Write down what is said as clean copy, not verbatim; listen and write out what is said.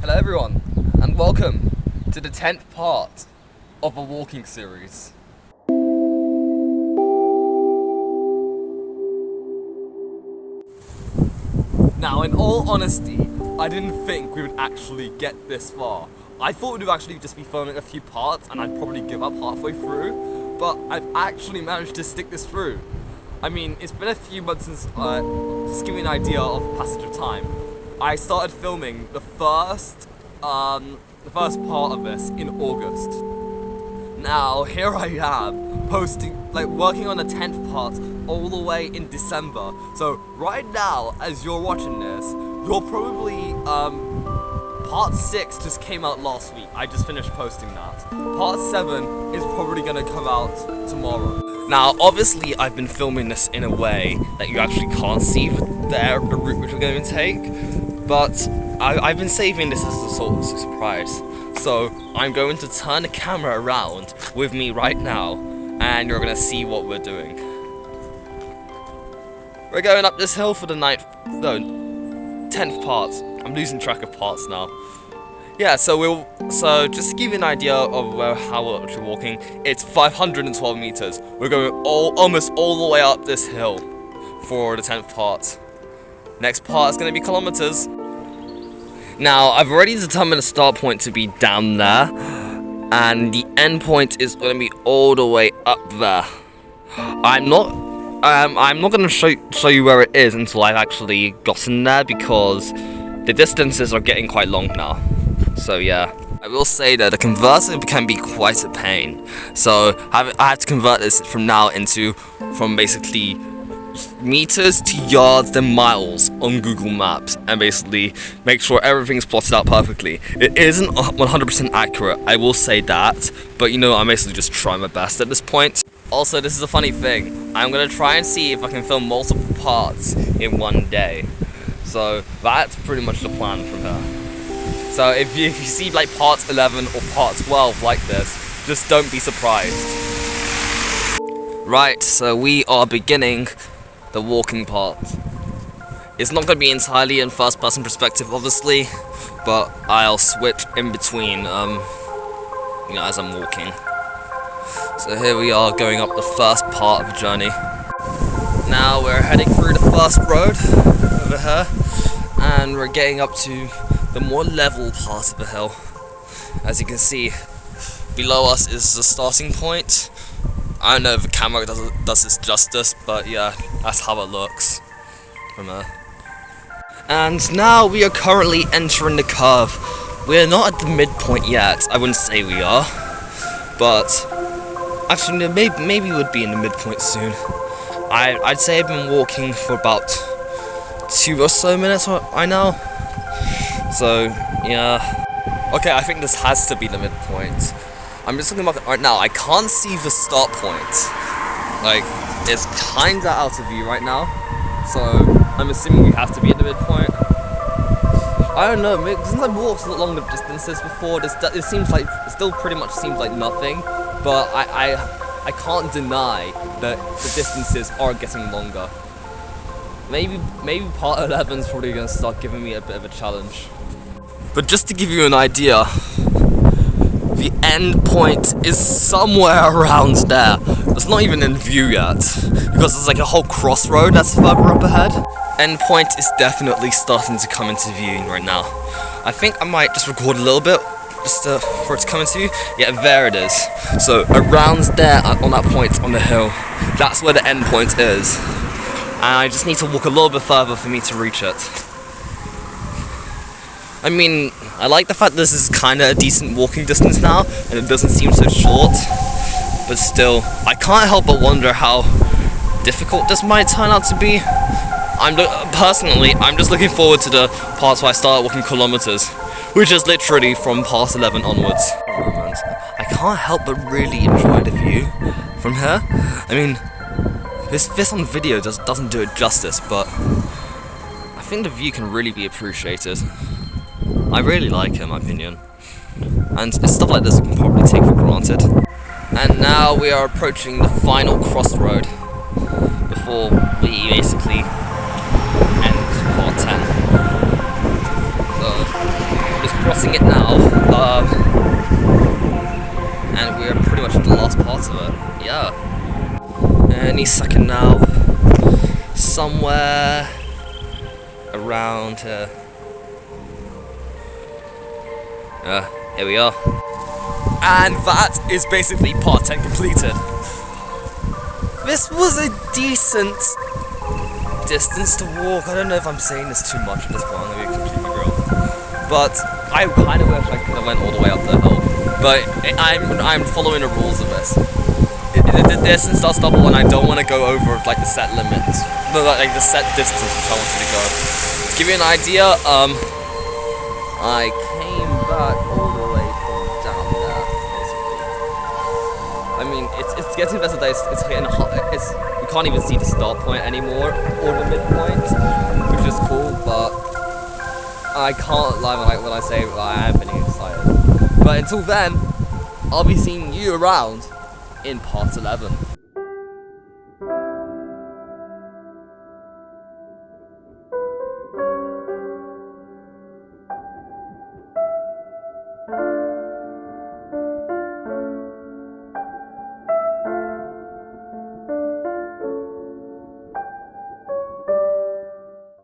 Hello everyone, and welcome to the 10th part of a walking series. Now, in all honesty, I didn't think we would actually get this far. I thought we would actually just be filming a few parts and I'd probably give up halfway through, but I've actually managed to stick this through. I mean, it's been a few months since, just give you an idea of the passage of time. I started filming the first part of this in August. Now, here I am, working on the 10th part all the way in December. So, right now, as you're watching this, you're probably, part 6 just came out last week. I just finished posting that. Part 7 is probably gonna come out tomorrow. Now, obviously, I've been filming this in a way that you actually can't see the route which we're going to take, but I've been saving this as a sort of surprise. So, I'm going to turn the camera around with me right now, and you're gonna see what we're doing. We're going up this hill for the 10th part. I'm losing track of parts now. Yeah, so just to give you an idea of how we're actually walking, it's 512 meters. We're going almost all the way up this hill for the 10th part. Next part is going to be kilometers. Now, I've already determined the start point to be down there, and the end point is going to be all the way up there. I'm not going to show you where it is until I've actually gotten there, because the distances are getting quite long now. So yeah, I will say that the converter can be quite a pain. So I have to convert this from basically meters to yards then miles on Google Maps, and basically make sure everything's plotted out perfectly. It isn't 100% accurate, I will say that, but I'm basically just trying my best at this point. Also, this is a funny thing. I'm gonna try and see if I can film multiple parts in one day. So that's pretty much the plan from here. So if you see like part 11 or part 12 like this, just don't be surprised. Right, so we are beginning the walking part. It's not going to be entirely in first person perspective, obviously, but I'll switch in between, as I'm walking. So here we are going up the first part of the journey. Now we're heading through the first road over here, and we're getting up to the more level part of the hill. As you can see, below us is the starting point. I don't know if the camera does this justice, but yeah, that's how it looks from there. And now we are currently entering the curve. We're not at the midpoint yet, I wouldn't say we are, but actually maybe we would be in the midpoint soon. I'd say I've been walking for about 2 or so minutes right now. So, yeah. Okay, I think this has to be the midpoint. I'm just looking back right now. I can't see the start point. Like, it's kinda out of view right now. So, I'm assuming we have to be at the midpoint. I don't know, since I've walked longer distances before, it still pretty much seems like nothing. But I can't deny that the distances are getting longer. Maybe part 11 is probably going to start giving me a bit of a challenge. But just to give you an idea, the end point is somewhere around there. It's not even in view yet, because there's like a whole crossroad that's further up ahead. End point is definitely starting to come into view right now. I think I might just record a little bit just for it to come into view. Yeah, there it is. So around there on that point on the hill, that's where the end point is. And I just need to walk a little bit further for me to reach it. I mean, I like the fact this is kind of a decent walking distance now, and it doesn't seem so short, but still, I can't help but wonder how difficult this might turn out to be. Personally, I'm just looking forward to the parts where I start walking kilometers, which is literally from past 11 onwards. I can't help but really enjoy the view from here. I mean, this on video doesn't do it justice, but I think the view can really be appreciated. I really like it, in my opinion. And it's stuff like this we can probably take for granted. And now we are approaching the final crossroad before we basically end part 10. So, just crossing any second now. Somewhere around here. Here we are. And that is basically part 10 completed. This was a decent distance to walk. I don't know if I'm saying this too much at this point, I'm gonna be completely real. But I kind of wish I could have went all the way up the hill. But I'm following the rules of this. The distance does double and I don't want to go over like the set limits. Like the set distance which I wanted to go. To give you an idea, I came back all the way from down there. I mean, it's getting better that it's hitting you can't even see the start point anymore or the midpoint, which is cool. But I can't lie when I say I am feeling excited. But until then, I'll be seeing you around in part 11.